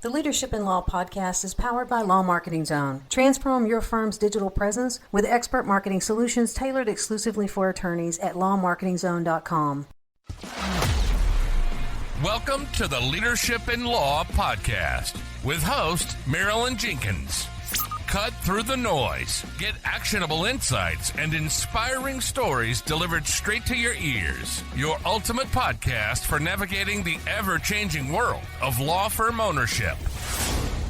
The Leadership in Law podcast is powered by Law Marketing Zone. Transform your firm's digital presence with expert marketing solutions tailored exclusively for attorneys at lawmarketingzone.com. Welcome to the Leadership in Law podcast with host Marilyn Jenkins. Cut through the noise, get actionable insights and inspiring stories delivered straight to your ears. Your ultimate podcast for navigating the ever-changing world of law firm ownership.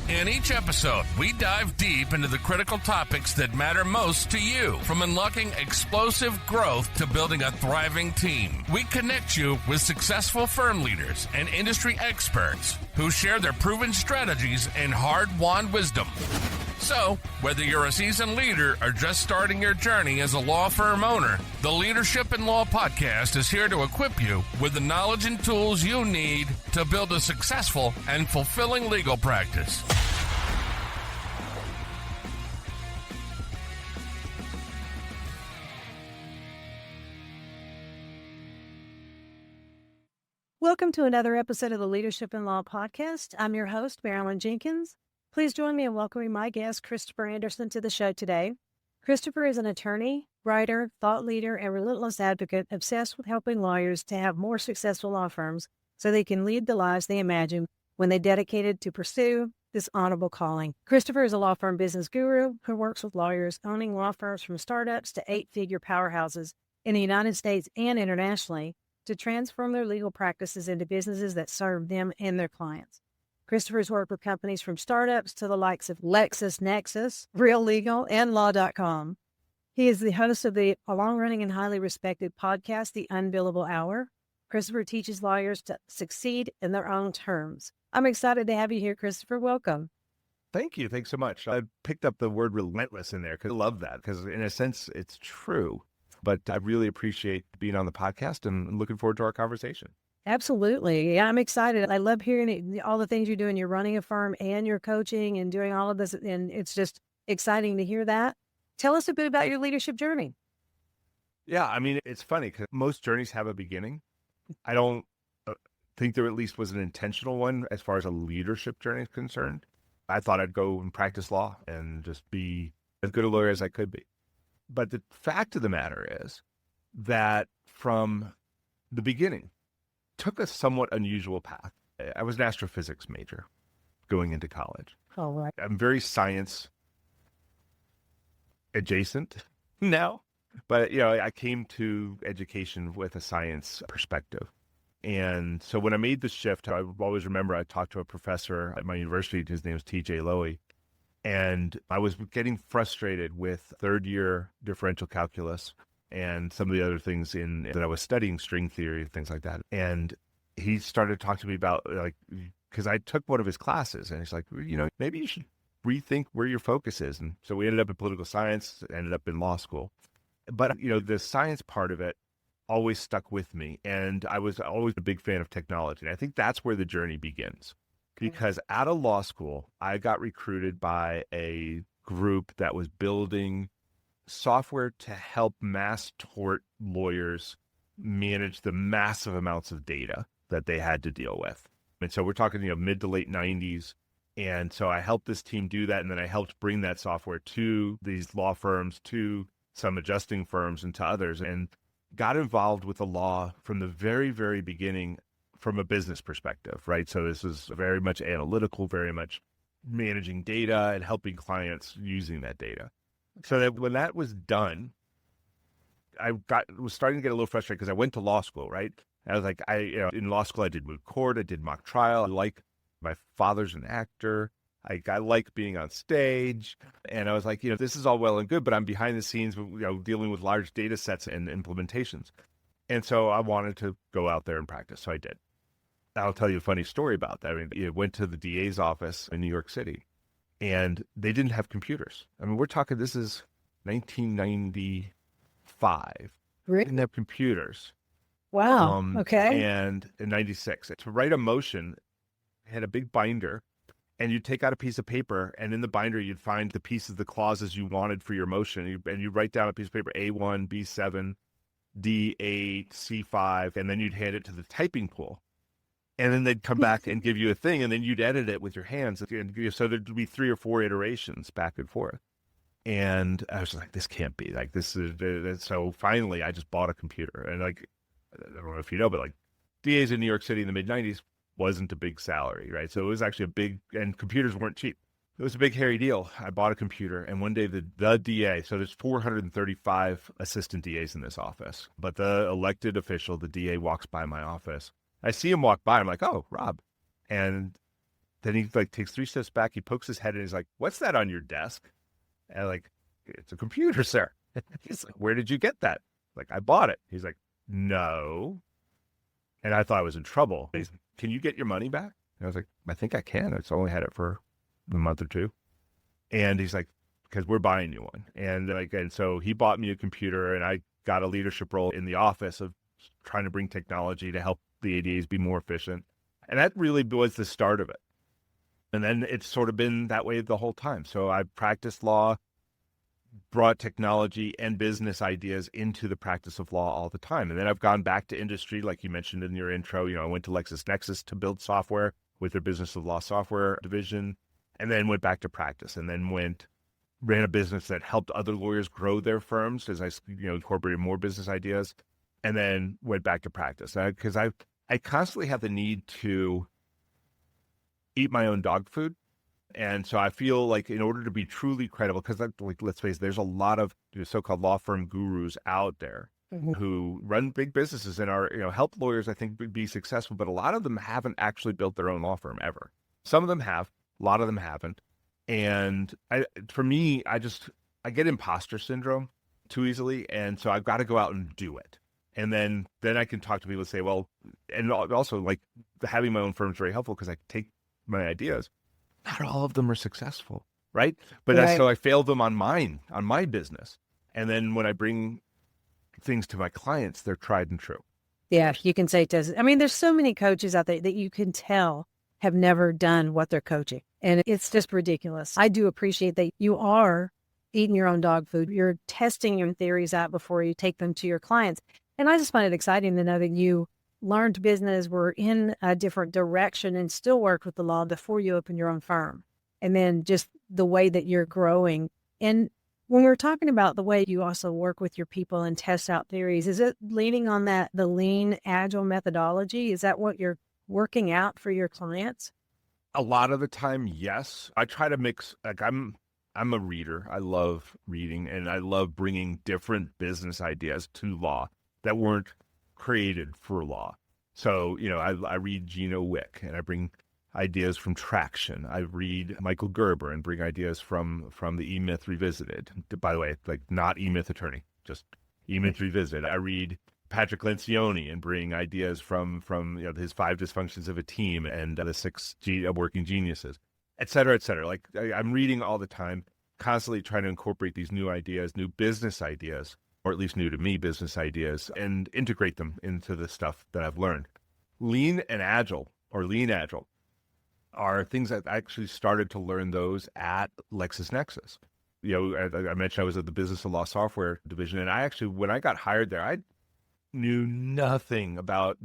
In each episode, we dive deep into the critical topics that matter most to you, from unlocking explosive growth to building a thriving team. We connect you with successful firm leaders and industry experts who share their proven strategies and hard-won wisdom. So, whether you're a seasoned leader or just starting your journey as a law firm owner, the Leadership in Law podcast is here to equip you with the knowledge and tools you need to build a successful and fulfilling legal practice. Welcome to another episode of the Leadership in Law podcast. I'm your host, Marilyn Jenkins. Please join me in welcoming my guest, Christopher Anderson, to the show today. Christopher is an attorney, writer, thought leader, and relentless advocate obsessed with helping lawyers to have more successful law firms so they can lead the lives they imagine when they dedicated to pursue this honorable calling. Christopher is a law firm business guru who works with lawyers owning law firms from startups to eight-figure powerhouses in the United States and internationally to transform their legal practices into businesses that serve them and their clients. Christopher's worked with companies from startups to the likes of LexisNexis, Real Legal, and Law.com. He is the host of the long-running and highly respected podcast, The Unbillable Hour. Christopher teaches lawyers to succeed in their own terms. I'm excited to have you here, Christopher. Welcome. Thank you. Thanks so much. I picked up the word relentless in there because I love that, because in a sense, it's true. But I really appreciate being on the podcast and looking forward to our conversation. Absolutely. Yeah, I'm excited. I love hearing all the things you're doing. You're running a firm and you're coaching and doing all of this. And it's just exciting to hear that. Tell us a bit about your leadership journey. Yeah, I mean, it's funny because most journeys have a beginning. I don't think there at least was an intentional one as far as a leadership journey is concerned. I thought I'd go and practice law and just be as good a lawyer as I could be. But the fact of the matter is that from the beginning, took a somewhat unusual path. I was an astrophysics major going into college. Oh, right. I'm very science adjacent now, but I came to education with a science perspective. And so when I made the shift, I always remember I talked to a professor at my university. His name is TJ Lowy. And I was getting frustrated with third year differential calculus and some of the other things that I was studying, string theory, things like that. And he started talking to me about, because I took one of his classes, and he's like, maybe you should rethink where your focus is. And so we ended up in political science, ended up in law school. But, the science part of it always stuck with me. And I was always a big fan of technology. And I think that's where the journey begins. Because out of law school, I got recruited by a group that was building software to help mass tort lawyers manage the massive amounts of data that they had to deal with. And so we're talking, mid to late 90s. And so I helped this team do that. And then I helped bring that software to these law firms, to some adjusting firms and to others, and got involved with the law from the very, very beginning from a business perspective, right? So this is very much analytical, very much managing data and helping clients using that data. So that when that was done, was starting to get a little frustrated because I went to law school, right? I was like, in law school, I did moot court, I did mock trial. My father's an actor. I like being on stage. And I was like, this is all well and good, but I'm behind the scenes, dealing with large data sets and implementations. And so I wanted to go out there and practice. So I did. I'll tell you a funny story about that. I mean, went to the DA's office in New York City, and they didn't have computers. I mean, we're talking, this is 1995. Really? They didn't have computers. Wow. Okay. And in 96, to write a motion, I had a big binder, and you'd take out a piece of paper, and in the binder, you'd find the pieces, the clauses you wanted for your motion. And you write down a piece of paper, A1, B7, D8, C5, and then you'd hand it to the typing pool. And then they'd come back and give you a thing, and then you'd edit it with your hands. So there'd be 3 or 4 iterations back and forth. And I was like, this can't be like this is. So finally, I just bought a computer. And like, I don't know if you know, but like DAs in New York City in the mid-90s wasn't a big salary, right? So it was actually a big, and computers weren't cheap. It was a big, hairy deal. I bought a computer, and one day the DA, so there's 435 assistant DAs in this office, but the elected official, the DA, walks by my office. I see him walk by. I'm like, oh, Rob. And then he like takes 3 steps back. He pokes his head and he's like, what's that on your desk? And I'm like, it's a computer, sir. He's like, where did you get that? Like, I bought it. He's like, no. And I thought I was in trouble. He's like, can you get your money back? And I was like, I think I can. It's only had it for a month or 2. And he's like, because we're buying you one. And so he bought me a computer, and I got a leadership role in the office of trying to bring technology to help the ADAs be more efficient. And that really was the start of it. And then it's sort of been that way the whole time. So I practiced law, brought technology and business ideas into the practice of law all the time. And then I've gone back to industry, like you mentioned in your intro. I went to LexisNexis to build software with their business of law software division, and then went back to practice, and then ran a business that helped other lawyers grow their firms as I incorporated more business ideas, and then went back to practice. Because I constantly have the need to eat my own dog food. And so I feel like in order to be truly credible, because let's face it, there's a lot of so-called law firm gurus out there who run big businesses and are, help lawyers, I think, be successful. But a lot of them haven't actually built their own law firm ever. Some of them have, a lot of them haven't. And for me, I get imposter syndrome too easily. And so I've got to go out and do it. And then I can talk to people and say, well, and also like having my own firm is very helpful because I can take my ideas. Not all of them are successful, right? But so I failed them on my business. And then when I bring things to my clients, they're tried and true. Yeah, you can say it does. I mean, there's so many coaches out there that you can tell have never done what they're coaching. And it's just ridiculous. I do appreciate that you are eating your own dog food. You're testing your theories out before you take them to your clients. And I just find it exciting to know that you learned business, were in a different direction, and still worked with the law before you opened your own firm. And then just the way that you're growing. And when we're talking about the way you also work with your people and test out theories, is it leaning on the Lean Agile methodology? Is that what you're working out for your clients? A lot of the time, yes. I try to mix, like I'm a reader. I love reading, and I love bringing different business ideas to law that weren't created for law. So, I read Gino Wick, and I bring ideas from Traction. I read Michael Gerber and bring ideas from the E-Myth Revisited. By the way, like not E-Myth Attorney, just E-Myth Revisited. I read Patrick Lencioni and bring ideas from his 5 dysfunctions of a team and the 6 working geniuses, et cetera, et cetera. Like I'm reading all the time, constantly trying to incorporate these new ideas, new business ideas, or at least new to me business ideas, and integrate them into the stuff that I've learned. Lean Agile are things that I actually started to learn those at LexisNexis. I mentioned I was at the business of law software division, and I actually, when I got hired there, I knew nothing about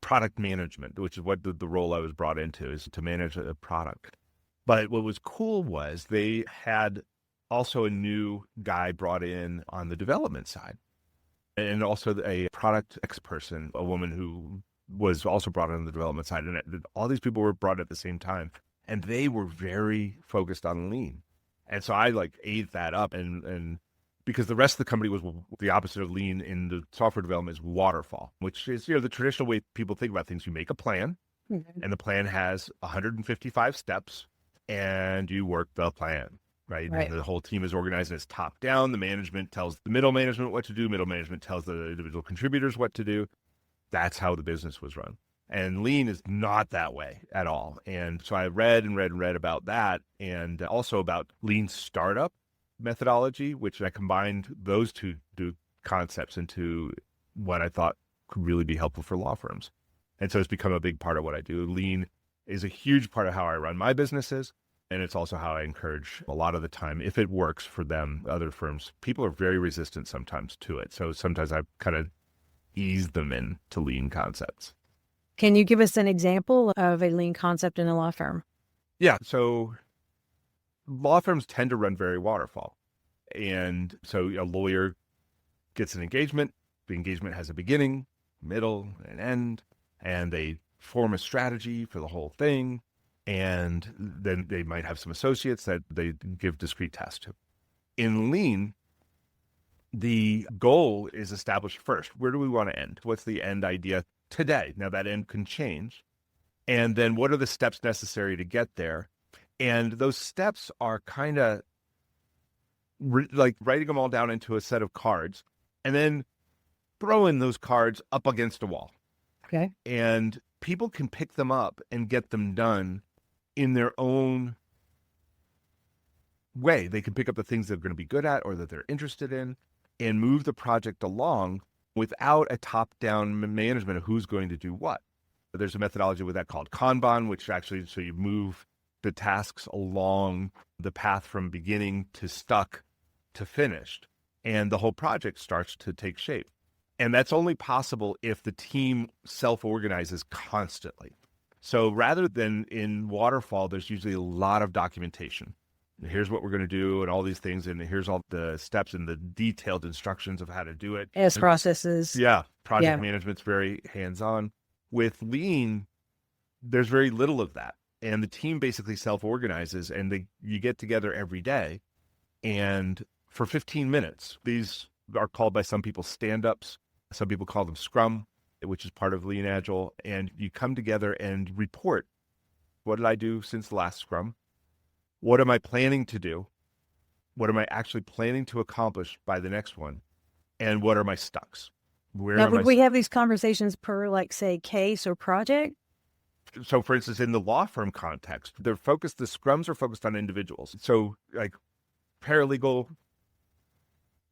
product management, which is what the role I was brought into, is to manage a product. But what was cool was they had also a new guy brought in on the development side, and also a product X person, a woman who was also brought in on the development side. And all these people were brought at the same time, and they were very focused on lean. And so I ate that up, and because the rest of the company was the opposite of lean in the software development is waterfall, which is, the traditional way people think about things. You make a plan, and the plan has 155 steps, and you work the plan. Right. And the whole team is organized as top down. The management tells the middle management what to do. Middle management tells the individual contributors what to do. That's how the business was run. And lean is not that way at all. And so I read about that, and also about lean startup methodology, which I combined those two concepts into what I thought could really be helpful for law firms. And so it's become a big part of what I do. Lean is a huge part of how I run my businesses. And it's also how I encourage a lot of the time, if it works for them, other firms. People are very resistant sometimes to it. So sometimes I kind of ease them into lean concepts. Can you give us an example of a lean concept in a law firm? Yeah. So law firms tend to run very waterfall. And so a lawyer gets an engagement. The engagement has a beginning, middle, and end, and they form a strategy for the whole thing. And then they might have some associates that they give discrete tasks to. In Lean, the goal is established first. Where do we want to end? What's the end idea today? Now that end can change. And then what are the steps necessary to get there? And those steps are kind of like writing them all down into a set of cards and then throwing those cards up against a wall. Okay. And people can pick them up and get them done in their own way. They can pick up the things they're going to be good at or that they're interested in and move the project along without a top-down management of who's going to do what. There's a methodology with that called Kanban, which actually, so you move the tasks along the path from beginning to stuck to finished, and the whole project starts to take shape. And that's only possible if the team self-organizes constantly. So rather than in waterfall, there's usually a lot of documentation. Here's what we're going to do and all these things, and here's all the steps and the detailed instructions of how to do it. As processes. Yeah. Project management's very hands-on. With Lean, there's very little of that. And the team basically self-organizes, and you get together every day. And for 15 minutes, these are called by some people stand-ups. Some people call them scrum, which is part of Lean Agile. And you come together and report, what did I do since the last scrum? What am I planning to do? What am I actually planning to accomplish by the next one? And what are my stucks? Now, would we have these conversations per, like, say, case or project? So, for instance, in the law firm context, the scrums are focused on individuals. So, like, paralegal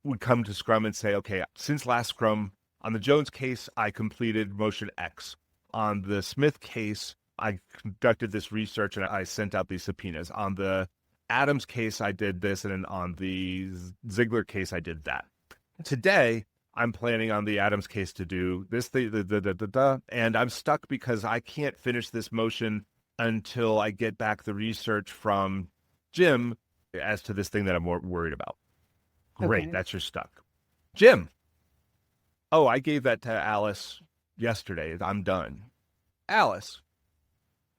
would come to scrum and say, okay, since last scrum, on the Jones case, I completed motion X. On the Smith case, I conducted this research and I sent out these subpoenas. On the Adams case, I did this, and then on the Ziegler case, I did that. Today, I'm planning on the Adams case to do this, and I'm stuck because I can't finish this motion until I get back the research from Jim as to this thing that I'm more worried about. Great, okay. That's your stuck. Jim, oh, I gave that to Alice yesterday. I'm done. Alice,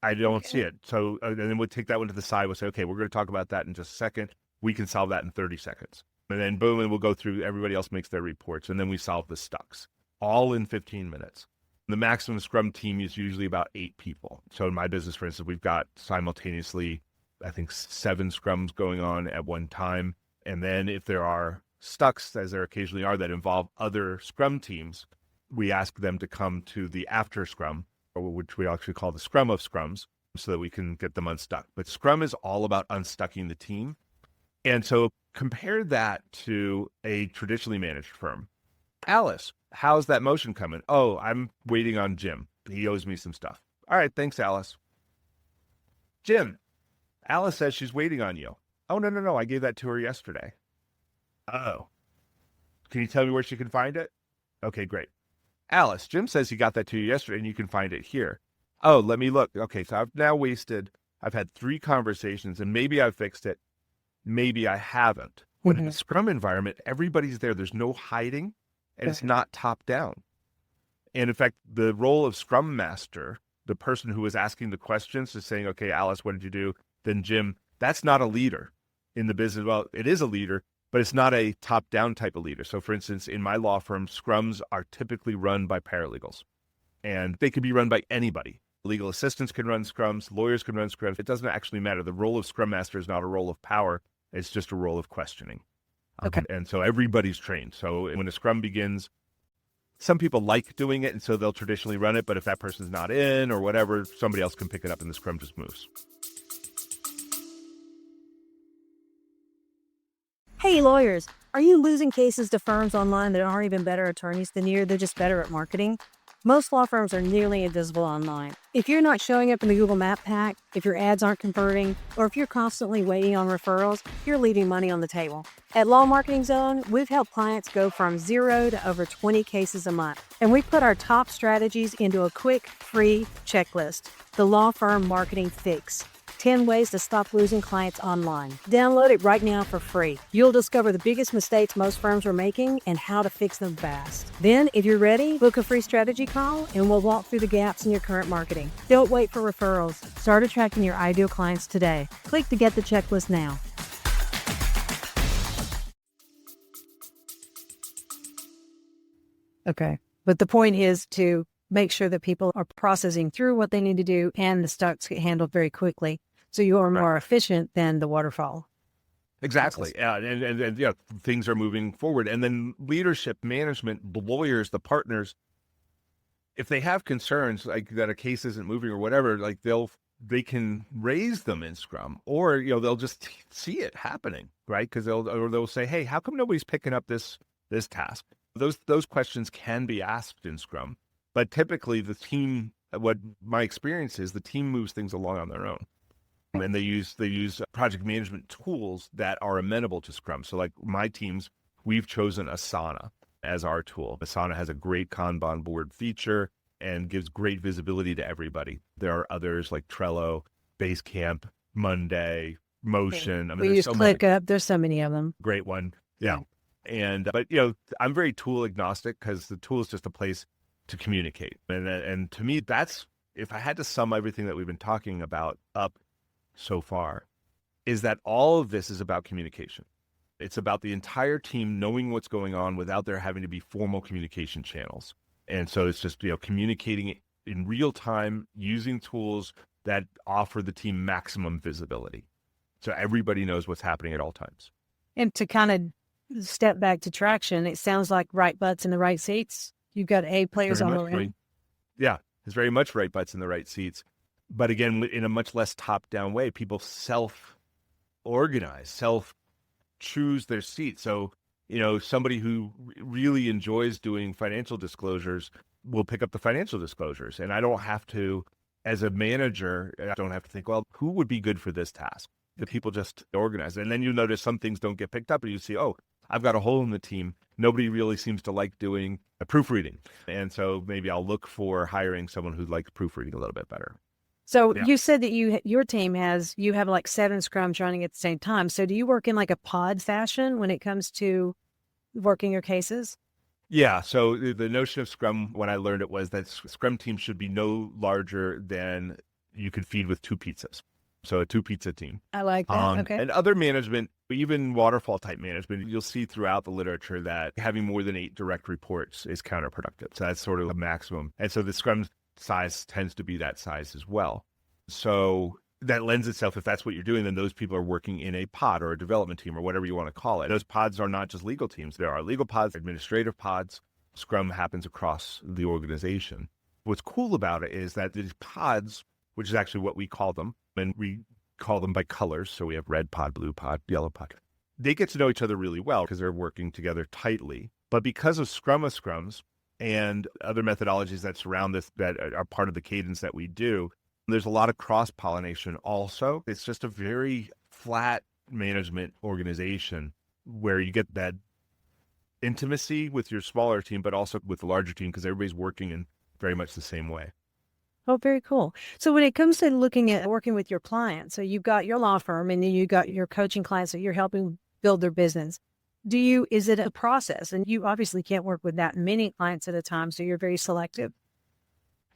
I don't see it. So and then we'll take that one to the side. We'll say, okay, we're going to talk about that in just a second. We can solve that in 30 seconds. And then boom, and we'll go through, everybody else makes their reports, and then we solve the stucks, all in 15 minutes. The maximum scrum team is usually about 8 people. So in my business, for instance, we've got simultaneously, I think, 7 scrums going on at one time. And then if there are stucks, as there occasionally are, that involve other scrum teams, we ask them to come to the after scrum, or which we actually call the scrum of scrums, so that we can get them unstuck. But scrum is all about unstucking the team. And so compare that to a traditionally managed firm. Alice, how's that motion coming? Oh, I'm waiting on Jim. He owes me some stuff. All right, thanks, Alice. Jim, Alice says she's waiting on you. Oh, no, I gave that to her yesterday. Oh. Can you tell me where she can find it? Okay, great. Alice, Jim says he got that to you yesterday and you can find it here. Oh, let me look. Okay, so I've had 3 conversations and maybe I've fixed it. Maybe I haven't. When in a scrum environment, everybody's there. There's no hiding, and it's not top down. And in fact, the role of scrum master, the person who is asking the questions, is saying, okay, Alice, what did you do? Then Jim, that's not a leader in the business. Well, it is a leader, but it's not a top down type of leader. So for instance, in my law firm, scrums are typically run by paralegals, and they can be run by anybody. Legal assistants can run scrums, lawyers can run scrums. It doesn't actually matter. The role of scrum master is not a role of power. It's just a role of questioning. Okay. And so everybody's trained. So when a scrum begins, some people like doing it, and so they'll traditionally run it. But if that person's not in or whatever, somebody else can pick it up and the scrum just moves. Hey, lawyers, are you losing cases to firms online that aren't even better attorneys than you? They're just better at marketing? Most law firms are nearly invisible online. If you're not showing up in the Google Map pack, if your ads aren't converting, or if you're constantly waiting on referrals, you're leaving money on the table. At Law Marketing Zone, we've helped clients go from 0 to over 20 cases a month, and we put our top strategies into a quick, free checklist, the Law Firm Marketing Fix. 10 ways to stop losing clients online. Download it right now for free. You'll discover the biggest mistakes most firms are making and how to fix them fast. Then, if you're ready, book a free strategy call and we'll walk through the gaps in your current marketing. Don't wait for referrals. Start attracting your ideal clients today. Click to get the checklist now. Okay. But the point is to make sure that people are processing through what they need to do and the stocks get handled very quickly. So you are more efficient than the waterfall. Exactly. Yeah. And yeah, things are moving forward. And then leadership, management, the lawyers, the partners, if they have concerns like that a case isn't moving or whatever, like they can raise them in Scrum, or they'll just see it happening, right? Because they'll say, hey, how come nobody's picking up this task? Those questions can be asked in Scrum, but typically the team, what my experience is, the team moves things along on their own. And they use project management tools that are amenable to Scrum. So like my teams, we've chosen Asana as our tool. Asana has a great Kanban board feature and gives great visibility to everybody. There are others like Trello, Basecamp, Monday, Motion. I mean, we use ClickUp. There's so many of them. Great one. Yeah. And, but I'm very tool agnostic because the tool is just a place to communicate. And to me, that's, if I had to sum everything that we've been talking about up so far, is that all of this is about communication. It's about the entire team knowing what's going on without there having to be formal communication channels. And so it's just, communicating in real time using tools that offer the team maximum visibility. So everybody knows what's happening at all times. And to kind of step back to traction, it sounds like right butts in the right seats. You've got A players on the right. Yeah, it's very much right butts in the right seats. But again, in a much less top-down way, people self-organize, self-choose their seat. So, somebody who really enjoys doing financial disclosures will pick up the financial disclosures. And I don't have to, as a manager, I don't have to think, well, who would be good for this task? The people just organize. And then you notice some things don't get picked up and you see, oh, I've got a hole in the team. Nobody really seems to like doing a proofreading. And so maybe I'll look for hiring someone who likes proofreading a little bit better. So you said that your team you have like 7 scrums running at the same time. So do you work in like a pod fashion when it comes to working your cases? Yeah. So the notion of Scrum, when I learned it, was that Scrum teams should be no larger than you could feed with 2 pizzas. So a 2-pizza team. I like that. Okay. And other management, even waterfall type management, you'll see throughout the literature that having more than 8 direct reports is counterproductive. So that's sort of a maximum. And so the Scrum size tends to be that size as well. So that lends itself, if that's what you're doing, then those people are working in a pod or a development team or whatever you want to call it. Those pods are not just legal teams. There are legal pods, administrative pods. Scrum happens across the organization. What's cool about it is that these pods, which is actually what we call them, and we call them by colors. So we have red pod, blue pod, yellow pod. They get to know each other really well because they're working together tightly. But because of Scrum of Scrums, and other methodologies that surround this that are part of the cadence that we do, there's a lot of cross-pollination also. It's just a very flat management organization where you get that intimacy with your smaller team, but also with the larger team because everybody's working in very much the same way. Oh, very cool. So when it comes to looking at working with your clients, so you've got your law firm and then you got your coaching clients that you're helping build their business. Is it a process? And you obviously can't work with that many clients at a time, so you're very selective.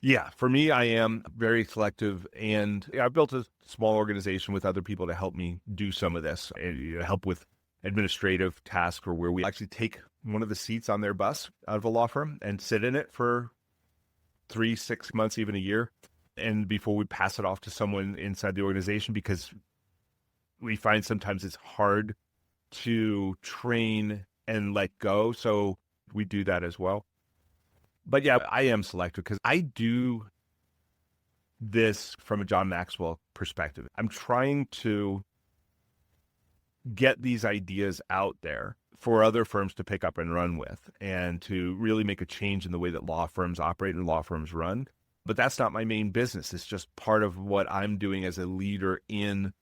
Yeah, for me, I am very selective, and I've built a small organization with other people to help me do some of this, and help with administrative tasks, or where we actually take one of the seats on their bus out of a law firm and sit in it for 3, 6 months, even a year, and before we pass it off to someone inside the organization, because we find sometimes it's hard to train and let go. So we do that as well. But yeah, I am selective because I do this from a John Maxwell perspective. I'm trying to get these ideas out there for other firms to pick up and run with and to really make a change in the way that law firms operate and law firms run. But that's not my main business. It's just part of what I'm doing as a leader in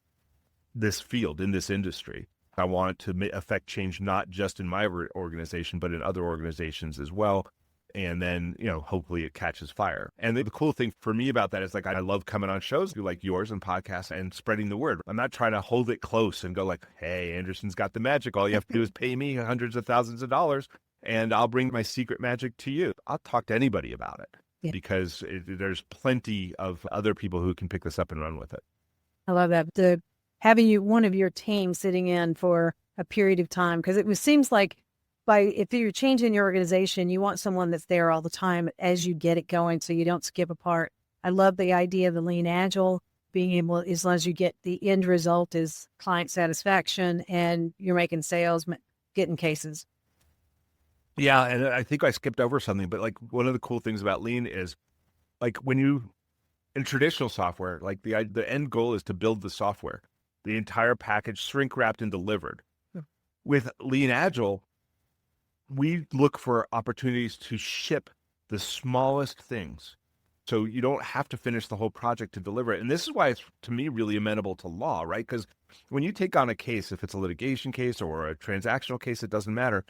this field, in this industry. I want to affect change not just in my organization, but in other organizations as well. And then, hopefully it catches fire. And the cool thing for me about that is I love coming on shows like yours and podcasts and spreading the word. I'm not trying to hold it close and go like, hey, Anderson's got the magic. All you have to do is pay me hundreds of thousands of dollars and I'll bring my secret magic to you. I'll talk to anybody about it because there's plenty of other people who can pick this up and run with it. I love that. Having one of your team sitting in for a period of time, because it seems like if you're changing your organization, you want someone that's there all the time as you get it going so you don't skip a part. I love the idea of the Lean Agile, being able, as long as you get the end result is client satisfaction and you're making sales, getting cases. Yeah, and I think I skipped over something, but one of the cool things about Lean is when you, in traditional software, the end goal is to build the software, the entire package, shrink wrapped and delivered. With Lean Agile, we look for opportunities to ship the smallest things. So you don't have to finish the whole project to deliver it. And this is why it's, to me, really amenable to law, right? Because when you take on a case, if it's a litigation case or a transactional case, it doesn't matter.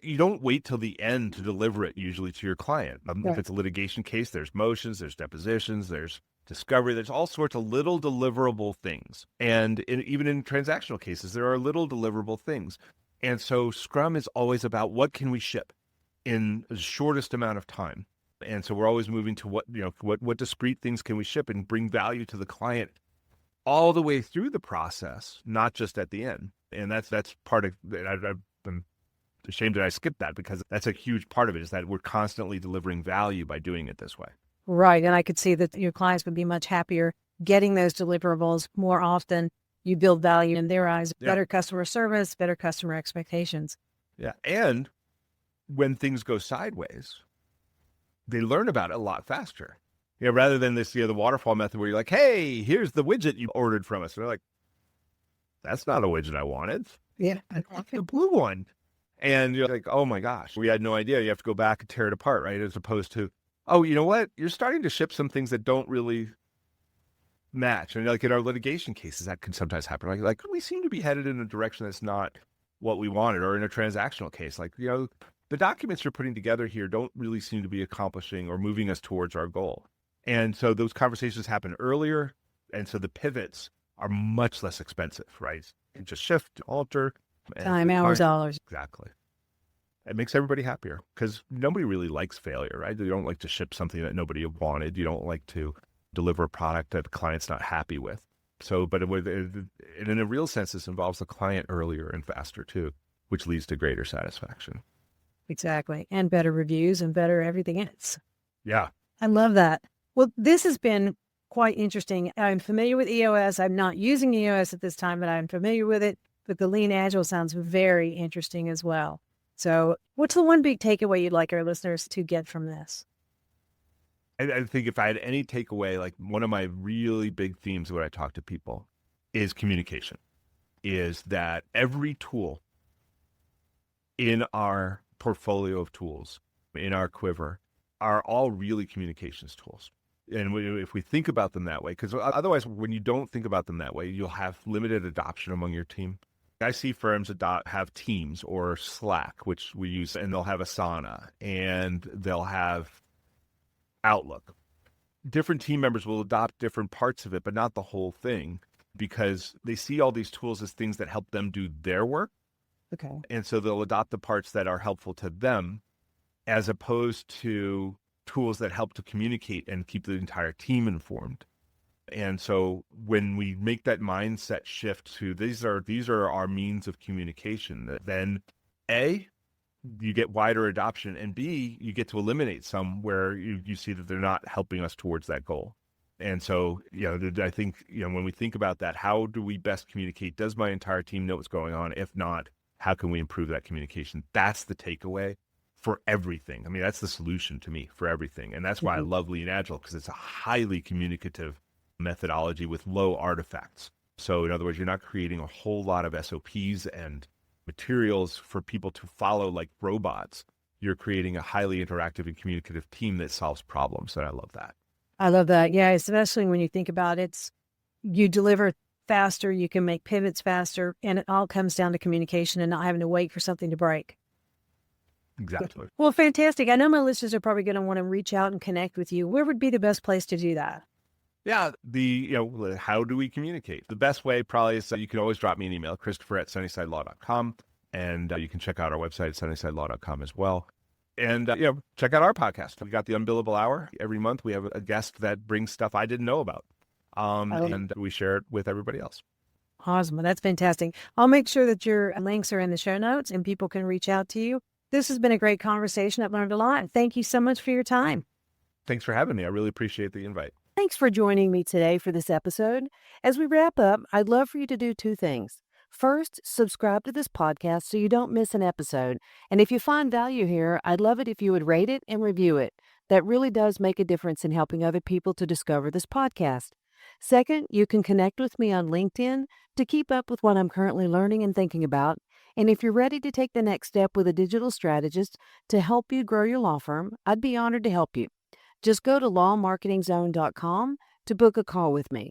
You don't wait till the end to deliver it usually to your client. Right. If it's a litigation case, there's motions, there's depositions, there's discovery, there's all sorts of little deliverable things. And even in transactional cases, there are little deliverable things. And so Scrum is always about what can we ship in the shortest amount of time. And so we're always moving to what discrete things can we ship and bring value to the client all the way through the process, not just at the end. And that's part of it. I'm ashamed that I skipped that because that's a huge part of it, is that we're constantly delivering value by doing it this way. Right. And I could see that your clients would be much happier getting those deliverables more often. You build value in their eyes, better customer service, better customer expectations. Yeah. And when things go sideways, they learn about it a lot faster. Rather than this, the waterfall method where you're like, hey, here's the widget you ordered from us. And they're like, that's not a widget I wanted. Yeah. I want the blue one. And you're like, oh my gosh, we had no idea. You have to go back and tear it apart, right? As opposed to, oh, you know what? You're starting to ship some things that don't really match. And in our litigation cases, that can sometimes happen. Like we seem to be headed in a direction that's not what we wanted. Or in a transactional case, the documents you're putting together here don't really seem to be accomplishing or moving us towards our goal. And so those conversations happen earlier. And so the pivots are much less expensive, right? You can just shift, alter. Time, hours, dollars. Exactly. It makes everybody happier because nobody really likes failure, right? You don't like to ship something that nobody wanted. You don't like to deliver a product that the client's not happy with. So, but in a real sense, this involves the client earlier and faster too, which leads to greater satisfaction. Exactly. And better reviews and better everything else. Yeah. I love that. Well, this has been quite interesting. I'm familiar with EOS. I'm not using EOS at this time, but I'm familiar with it. But the Lean Agile sounds very interesting as well. So what's the one big takeaway you'd like our listeners to get from this? I think if I had any takeaway, one of my really big themes when I talk to people is communication, is that every tool in our portfolio of tools, in our quiver, are all really communications tools. And if we think about them that way, because otherwise, when you don't think about them that way, you'll have limited adoption among your team. I see firms have Teams or Slack, which we use, and they'll have Asana and they'll have Outlook. Different team members will adopt different parts of it, but not the whole thing, because they see all these tools as things that help them do their work. Okay. And so they'll adopt the parts that are helpful to them as opposed to tools that help to communicate and keep the entire team informed. And so when we make that mindset shift to these are our means of communication, then A, you get wider adoption, and B, you get to eliminate some where you see that they're not helping us towards that goal. And so, I think, when we think about that, how do we best communicate? Does my entire team know what's going on? If not, how can we improve that communication? That's the takeaway for everything. I mean, that's the solution to me for everything. And that's why I love Lean Agile, because it's a highly communicative methodology with low artifacts. So in other words, you're not creating a whole lot of SOPs and materials for people to follow like robots. You're creating a highly interactive and communicative team that solves problems. And I love that. I love that. Yeah, especially when you think about it, you deliver faster, you can make pivots faster, and it all comes down to communication and not having to wait for something to break. Exactly. Well, fantastic. I know my listeners are probably going to want to reach out and connect with you. Where would be the best place to do that? Yeah, how do we communicate? The best way probably is you can always drop me an email, Christopher@sunnysidelaw.com, and you can check out our website, sunnysidelaw.com as well. And, check out our podcast. We got the Unbillable Hour. Every month we have a guest that brings stuff I didn't know about, and we share it with everybody else. Awesome. Well, that's fantastic. I'll make sure that your links are in the show notes and people can reach out to you. This has been a great conversation. I've learned a lot. Thank you so much for your time. Thanks for having me. I really appreciate the invite. Thanks for joining me today for this episode. As we wrap up, I'd love for you to do two things. First, subscribe to this podcast so you don't miss an episode. And if you find value here, I'd love it if you would rate it and review it. That really does make a difference in helping other people to discover this podcast. Second, you can connect with me on LinkedIn to keep up with what I'm currently learning and thinking about. And if you're ready to take the next step with a digital strategist to help you grow your law firm, I'd be honored to help you. Just go to lawmarketingzone.com to book a call with me.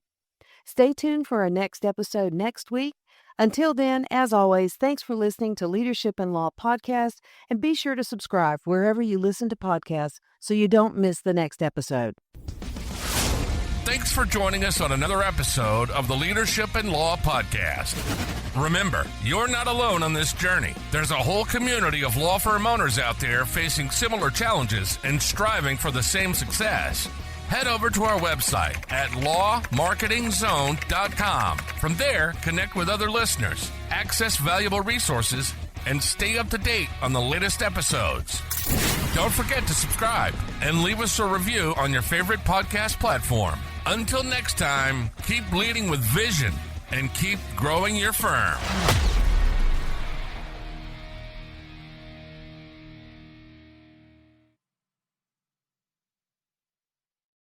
Stay tuned for our next episode next week. Until then, as always, thanks for listening to Leadership in Law Podcast, and be sure to subscribe wherever you listen to podcasts so you don't miss the next episode. Thanks for joining us on another episode of the Leadership in Law Podcast. Remember, you're not alone on this journey. There's a whole community of law firm owners out there facing similar challenges and striving for the same success. Head over to our website at lawmarketingzone.com. From there, connect with other listeners, access valuable resources, and stay up to date on the latest episodes. Don't forget to subscribe and leave us a review on your favorite podcast platform. Until next time, keep leading with vision and keep growing your firm.